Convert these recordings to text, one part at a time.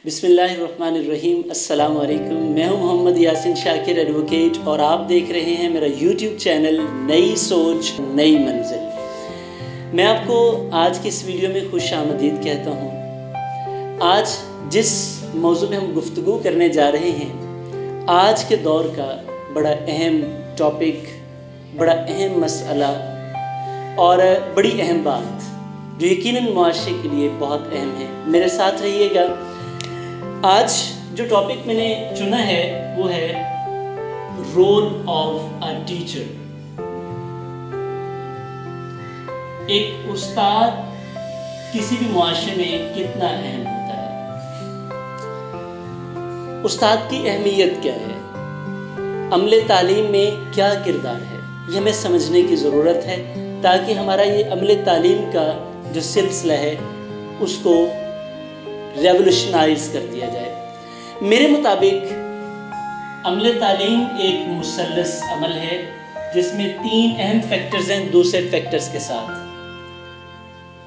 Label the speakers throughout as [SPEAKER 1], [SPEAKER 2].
[SPEAKER 1] बिस्मिल्लाहिर्रहमानिर्रहीम। अस्सलाम वालेकुम। मैं हूं मोहम्मद यासिन शाकिर एडवोकेट और आप देख रहे हैं मेरा यूट्यूब चैनल नई सोच नई मंजिल। मैं आपको आज की इस वीडियो में खुश आमदीद कहता हूं। आज जिस मौजू में हम गुफ्तगू करने जा रहे हैं, आज के दौर का बड़ा अहम टॉपिक, बड़ा अहम मसला और बड़ी अहम बात जो यकीनन मुआशरे के लिए बहुत अहम है। मेरे साथ रहिएगा। आज जो टॉपिक मैंने चुना है वो है रोल ऑफ अ टीचर। एक उस्ताद किसी भी मुआशरे में कितना अहम होता है, उस्ताद की अहमियत क्या है, अमले तालीम में क्या किरदार है, ये हमें समझने की ज़रूरत है ताकि हमारा ये अमले तालीम का जो सिलसिला है उसको रेवोल्यूशनाइज कर दिया जाए। मेरे मुताबिक अमले तालीम एक मुसल्लस अमल है जिसमें 3 अहम फैक्टर्स हैं दूसरे फैक्टर्स के साथ।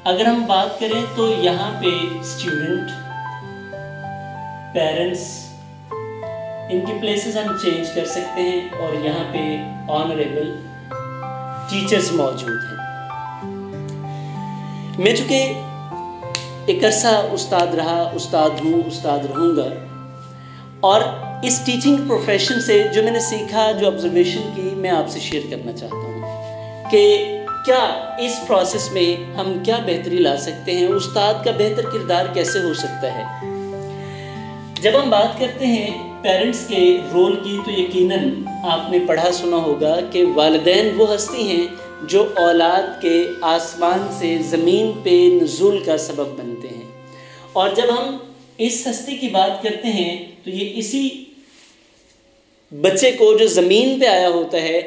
[SPEAKER 1] अगर हम बात करें तो यहाँ पे स्टूडेंट, पेरेंट्स, इनकी प्लेसेस हम चेंज कर सकते हैं और यहाँ पे ऑनरेबल टीचर्स मौजूद हैं। मैं चूँकि एक अरसा उस्ताद रहा, उस्ताद हूँ, उस्ताद रहूँगा, और इस टीचिंग प्रोफेशन से जो मैंने सीखा, जो ऑब्जर्वेशन की, मैं आपसे शेयर करना चाहता हूँ कि क्या इस प्रोसेस में हम क्या बेहतरी ला सकते हैं, उस्ताद का बेहतर किरदार कैसे हो सकता है। जब हम बात करते हैं पेरेंट्स के रोल की तो यकीनन आपने पढ़ा सुना होगा कि वालिदैन वो हस्ती हैं जो औलाद के आसमान से ज़मीन पे नुज़ूल का सबब बनते हैं। और जब हम इस हस्ती की बात करते हैं तो ये इसी बच्चे को जो ज़मीन पे आया होता है,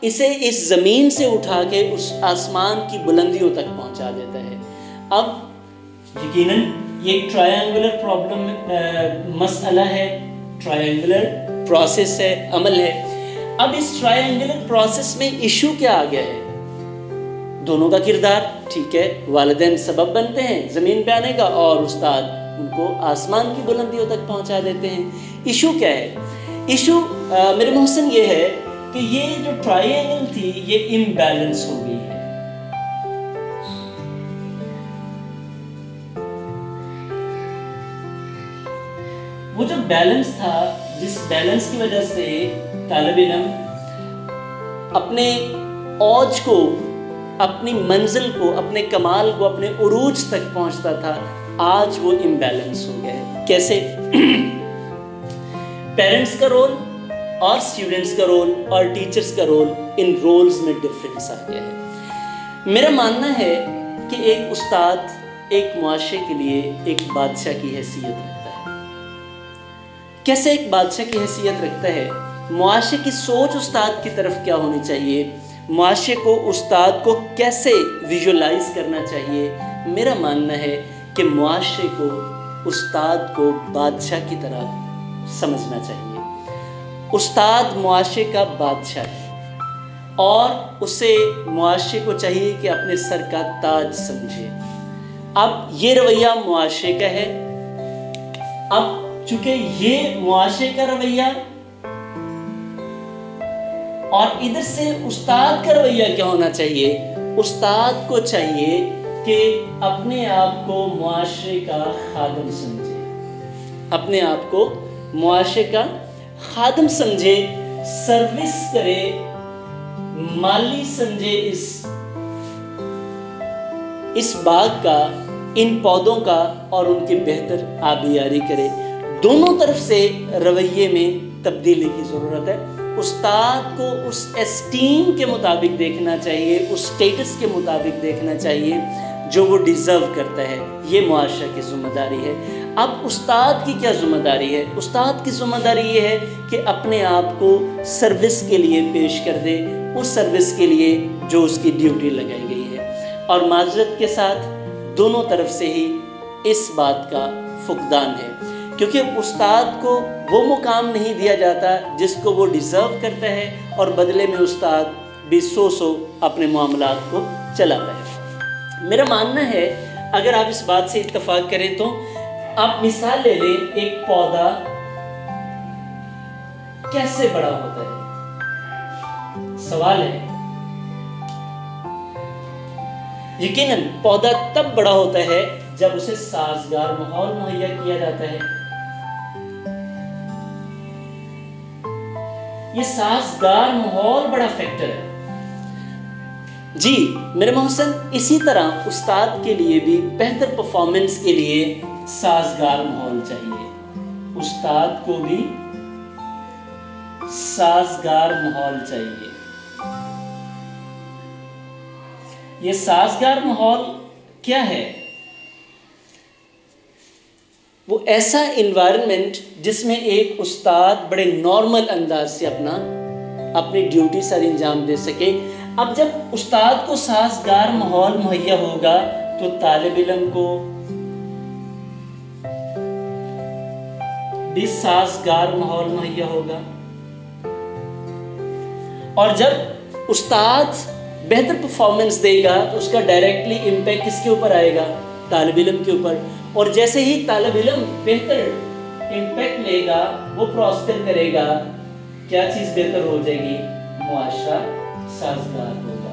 [SPEAKER 1] इसे इस ज़मीन से उठा के उस आसमान की बुलंदियों तक पहुंचा देता है। अब यकीनन ये एक ट्रायंगुलर प्रॉब्लम मसला है, ट्रायंगुलर प्रोसेस है, अमल है। अब इस ट्रायंगुलर प्रोसेस में इशू क्या आ गया है? दोनों का किरदार ठीक है, वालिदैन सबब बनते हैं ज़मीन पे आने का और उस्ताद उनको आसमान की बुलंदियों तक पहुंचा देते हैं। इशू क्या है? इशू मेरे मोहसिन ये है कि ये जो ट्रायंगल थी ये इम्बैलेंस हो गई है। वो जो बैलेंस था, जिस बैलेंस की वजह से तालिब इल्म अपने औज को, अपनी मंजिल को, अपने कमाल को, अपने उरूज तक पहुंचता था, आज वो इम्बैलेंस हो गया है। कैसे? पेरेंट्स का रोल और स्टूडेंट्स का रोल और टीचर्स का रोल, इन रोल्स में डिफरेंस आ गया है। मेरा मानना है कि एक उस्ताद एक मुआशरे के लिए एक बादशाह की हैसियत रखता है। कैसे एक बादशाह की हैसियत रखता है? मुआशरे की सोच उस्ताद की तरफ क्या होनी चाहिए, मुआशरे को उस्ताद को कैसे विजुअलाइज करना चाहिए। मेरा मानना है कि मुआशरे को उस्ताद को बादशाह की तरह समझना चाहिए। उस्ताद मुआशरे का बादशाह है और उसे मुआशरे को चाहिए कि अपने सर का ताज समझे। अब ये रवैया मुआशरे का है। अब चूंकि ये मुआशरे का रवैया और इधर से उस्ताद का रवैया क्या होना चाहिए? उस्ताद को चाहिए कि अपने आप को मुआशरे का खादिम समझे, अपने आप को मुआशरे का खादिम समझे, सर्विस करे, माली समझे, इस बाग का, इन पौधों का, और उनकी बेहतर आबियारी करे। दोनों तरफ से रवैये में तब्दीली की ज़रूरत है। उस्ताद को उस एस्टीम के मुताबिक देखना चाहिए, उस स्टेटस के मुताबिक देखना चाहिए जो वो डिज़र्व करता है। ये मुआशरा की ज़िम्मेदारी है। अब उस्ताद की क्या ज़िम्मेदारी है? उस्ताद की ज़िम्मेदारी ये है कि अपने आप को सर्विस के लिए पेश कर दे, उस सर्विस के लिए जो उसकी ड्यूटी लगाई गई है। और माजरत के साथ दोनों तरफ से ही इस बात का फुकदान है, क्योंकि उस्ताद को वो मुकाम नहीं दिया जाता जिसको वो डिज़र्व करता है, और बदले में उस्ताद भी सौ अपने मामलात को चलाता है। मेरा मानना है अगर आप इस बात से इत्तफाक करें तो आप मिसाल ले लें, एक पौधा कैसे बड़ा होता है? सवाल है। यकीनन पौधा तब बड़ा होता है जब उसे साजगार माहौल मुहैया किया जाता है। ये साजगार माहौल बड़ा फैक्टर है जी मेरे मोहसिन। इसी तरह उस्ताद के लिए भी बेहतर परफॉर्मेंस के लिए साजगार माहौल चाहिए। उस्ताद को भी साजगार माहौल चाहिए। ये साजगार माहौल क्या है? वो ऐसा इन्वायरमेंट जिसमें एक उस्ताद बड़े नॉर्मल अंदाज से अपनी ड्यूटी सर अंजाम दे सके। अब जब उस्ताद को साजगार माहौल मुहैया होगा तो तालिब इल्म को भी साजगार माहौल मुहैया होगा। और जब उस्ताद बेहतर परफॉर्मेंस देगा तो उसका डायरेक्टली इम्पैक्ट किसके ऊपर आएगा? तालिब इल्म के ऊपर। और जैसे ही तालिब इल्म बेहतर इम्पैक्ट लेगा, वो प्रॉस्पर करेगा, क्या चीज बेहतर हो जाएगी? मुआशरा साजगार होगा।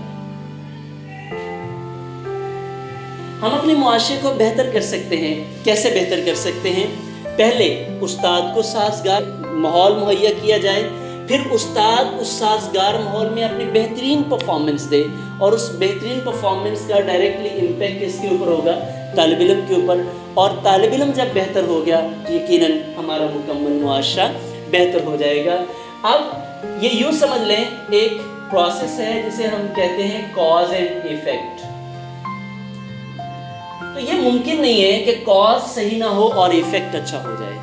[SPEAKER 1] हम अपने मुआशरे को बेहतर कर सकते हैं। कैसे बेहतर कर सकते हैं? पहले उस्ताद को साजगार माहौल मुहैया किया जाए, फिर उस्ताद उस साजगार माहौल में अपनी बेहतरीन परफॉर्मेंस दे, और उस बेहतरीन परफॉर्मेंस का डायरेक्टली इम्पैक्ट किसके ऊपर होगा? तालिब इल्म के ऊपर। और तालिब इल्म जब बेहतर हो गया तो यकीनन हमारा मुकम्मल मुआशरा बेहतर हो जाएगा। अब ये यूँ समझ लें, एक प्रोसेस है जिसे हम कहते हैं कॉज एंड इफेक्ट। तो ये मुमकिन नहीं है कि कॉज सही ना हो और इफेक्ट अच्छा हो जाए।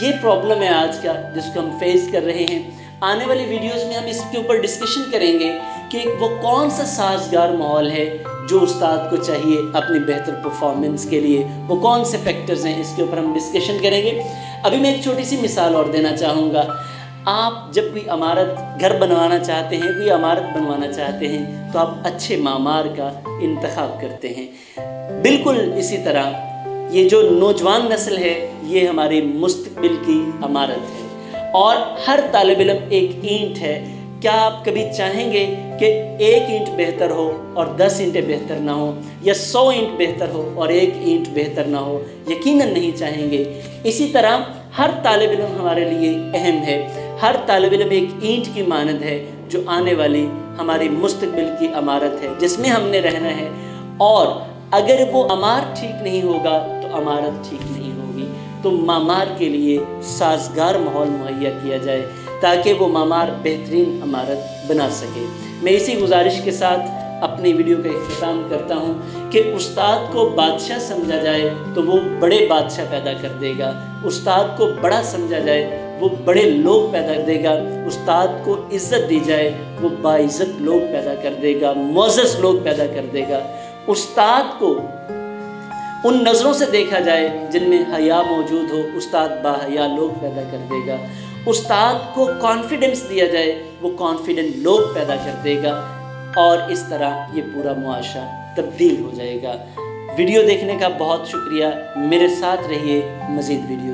[SPEAKER 1] ये प्रॉब्लम है आज का जिसको हम फेस कर रहे हैं। आने वाली वीडियोस में हम इसके ऊपर डिस्कशन करेंगे कि वो कौन सा साजगार माहौल है जो उस्ताद को चाहिए अपनी बेहतर परफॉर्मेंस के लिए। वो कौन से फैक्टर्स हैं, इसके ऊपर हम डिस्कशन करेंगे। अभी मैं एक छोटी सी मिसाल और देना चाहूँगा। आप जब कोई इमारत घर बनवाना चाहते हैं, कोई इमारत बनवाना चाहते हैं, तो आप अच्छे मामार का इंतखाब करते हैं। बिल्कुल इसी तरह ये जो नौजवान नस्ल है, ये हमारी मुस्तकबिल की इमारत है। और हर तालिब इल्म एक ईंट है। क्या आप कभी चाहेंगे कि एक ईंट बेहतर हो और 10 ईंटें बेहतर ना हो, या 100 ईंट बेहतर हो और एक ईंट बेहतर ना हो? यकीनन नहीं चाहेंगे। इसी तरह हर तालिब इल्म हमारे लिए अहम है। हर तालिब इल्म एक ईंट की मानद है जो आने वाली हमारी मुस्तकबिल की इमारत है, जिसमें हमने रहना है। और अगर वो अमार ठीक नहीं होगा तो इमारत ठीक नहीं होगी। तो मामार के लिए साजगार माहौल मुहैया किया जाए ताकि वो मामार बेहतरीन इमारत बना सके। मैं इसी गुजारिश के साथ अपनी वीडियो का इख्तिताम करता हूँ कि उस्ताद को बादशाह समझा जाए तो वो बड़े बादशाह पैदा कर देगा। उस्ताद को बड़ा समझा जाए वो बड़े लोग पैदा कर देगा। उस्ताद को इज़्ज़त दी जाए वो बाइज़्ज़त लोग पैदा कर देगा, मुअज़्ज़ज़ लोग पैदा कर देगा। उस्ताद को उन नज़रों से देखा जाए जिनमें हया मौजूद हो, उस्ताद बाहया लोग पैदा कर देगा। उस्ताद को कॉन्फिडेंस दिया जाए, वो कॉन्फिडेंट लोग पैदा कर देगा। और इस तरह ये पूरा मुआशरा तब्दील हो जाएगा। वीडियो देखने का बहुत शुक्रिया। मेरे साथ रहिए मज़ीद वीडियोज़